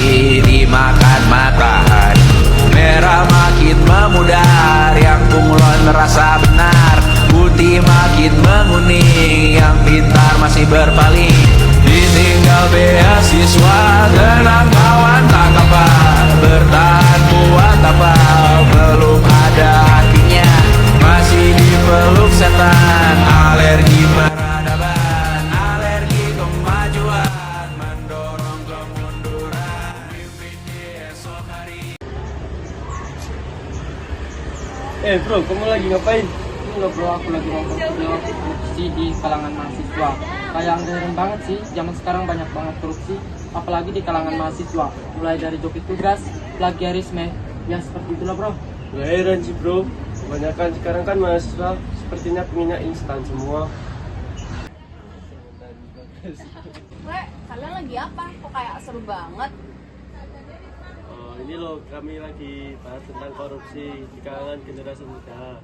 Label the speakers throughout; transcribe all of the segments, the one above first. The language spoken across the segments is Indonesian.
Speaker 1: pagi dimakan matahari. Merah makin memudar, yang bunglon merasa benar. Putih makin menguning, yang pintar masih berpaling. Ditinggal beasiswa, tenang kawan tak kapal. Bertahan buat apa, belum ada artinya. Masih dipeluk setan, alergi peradaban, alergi kemajuan, mendorong kemunduran, mimpi di esok hari.
Speaker 2: Bro, kamu lagi ngapain? Enggak bro, aku lagi nonton video korupsi di kalangan mahasiswa. Kayak heran banget sih, zaman sekarang banyak banget korupsi, apalagi di kalangan mahasiswa. Mulai dari joki tugas, plagiarisme, ya seperti itulah bro.
Speaker 3: Gak heran sih bro, kebanyakan sekarang kan mahasiswa sepertinya pengennya instan semua.
Speaker 4: Kalian lagi apa? Kok kayak seru banget?
Speaker 3: Oh, ini loh kami lagi bahas tentang korupsi di kalangan generasi muda.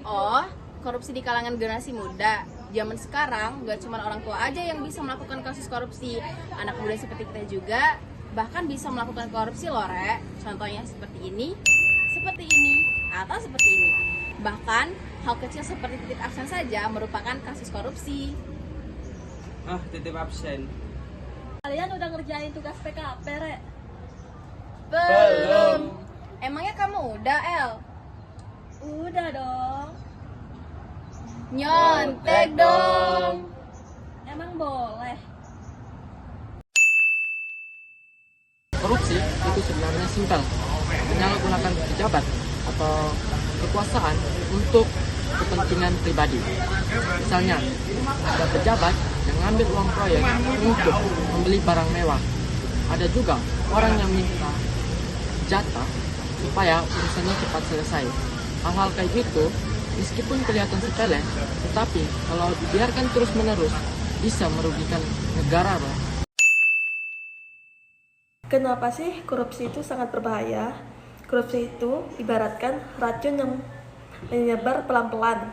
Speaker 4: Oh, korupsi di kalangan generasi muda. Zaman sekarang gak cuma orang tua aja yang bisa melakukan kasus korupsi. Anak muda seperti kita juga bahkan bisa melakukan korupsi loh, Rek. Contohnya seperti ini, atau seperti ini. Bahkan hal kecil seperti titip absen saja merupakan kasus korupsi.
Speaker 2: Titip absen.
Speaker 5: Kalian udah ngerjain tugas PKP, Rek?
Speaker 4: Belum. Emangnya kamu udah, El?
Speaker 5: Udah dong.
Speaker 4: Nyontek dong.
Speaker 5: Emang boleh?
Speaker 2: Korupsi itu sebenarnya simpel, menyalahgunakan pejabat atau kekuasaan untuk kepentingan pribadi. Misalnya, ada pejabat yang ngambil uang proyek untuk membeli barang mewah. Ada juga orang yang minta jatah supaya urusannya cepat selesai. Hal-hal kayak gitu, meskipun kelihatan sepele, tetapi kalau dibiarkan terus-menerus, bisa merugikan negara loh.
Speaker 6: Kenapa sih korupsi itu sangat berbahaya? Korupsi itu ibaratkan racun yang menyebar pelan-pelan.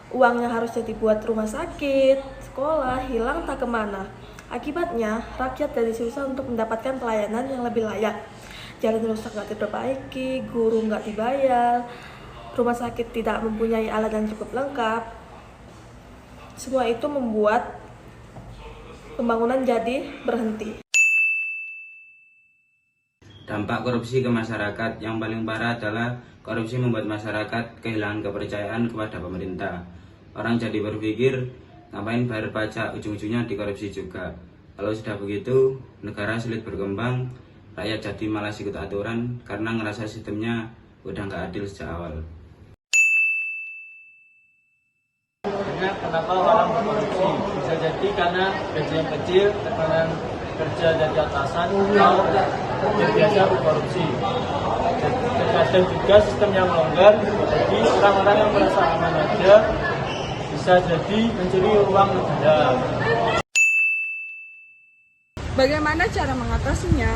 Speaker 6: Uang yang harusnya dibuat rumah sakit, sekolah, hilang tak kemana. Akibatnya, rakyat jadi susah untuk mendapatkan pelayanan yang lebih layak. Jalan rusak nggak diperbaiki, guru nggak dibayar, rumah sakit tidak mempunyai alat yang cukup lengkap. Semua itu membuat pembangunan jadi berhenti.
Speaker 7: Dampak korupsi ke masyarakat yang paling parah adalah korupsi membuat masyarakat kehilangan kepercayaan kepada pemerintah. Orang jadi berpikir, ngapain bayar pajak, ujung-ujungnya dikorupsi juga. Kalau sudah begitu, negara sulit berkembang, rakyat jadi malas ikut aturan karena ngerasa sistemnya udah nggak adil sejak awal.
Speaker 2: Kenapa orang korupsi? Bisa jadi karena gaji yang kecil, tekanan kerja dari atasan, atau terbiasa berkorupsi. Terkadang juga sistem yang longgar, jadi orang-orang yang merasa aman aja bisa jadi mencuri uang negara.
Speaker 8: Bagaimana cara mengatasinya?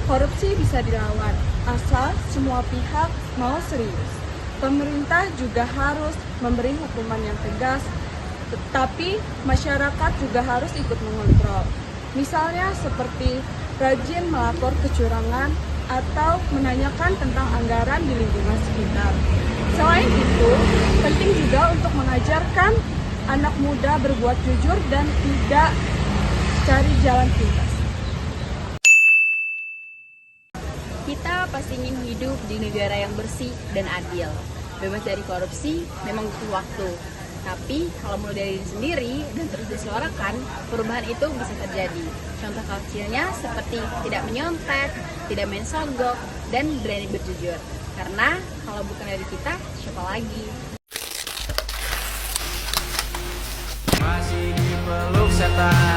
Speaker 8: Korupsi bisa dilawan, asal semua pihak mau serius. Pemerintah juga harus memberi hukuman yang tegas, tetapi masyarakat juga harus ikut mengontrol. Misalnya seperti rajin melapor kecurangan atau menanyakan tentang anggaran di lingkungan sekitar. Selain itu, penting juga untuk mengajarkan anak muda berbuat jujur dan tidak cari jalan pintas.
Speaker 4: Kita pasti ingin hidup di negara yang bersih dan adil. Bebas dari korupsi memang butuh waktu. Tapi kalau mulai dari diri sendiri dan terus disuarakan, perubahan itu bisa terjadi. Contoh kecilnya seperti tidak menyontek, tidak main sogok, dan berani berjujur. Karena kalau bukan dari kita, siapa lagi?
Speaker 1: Masih dipeluk setan,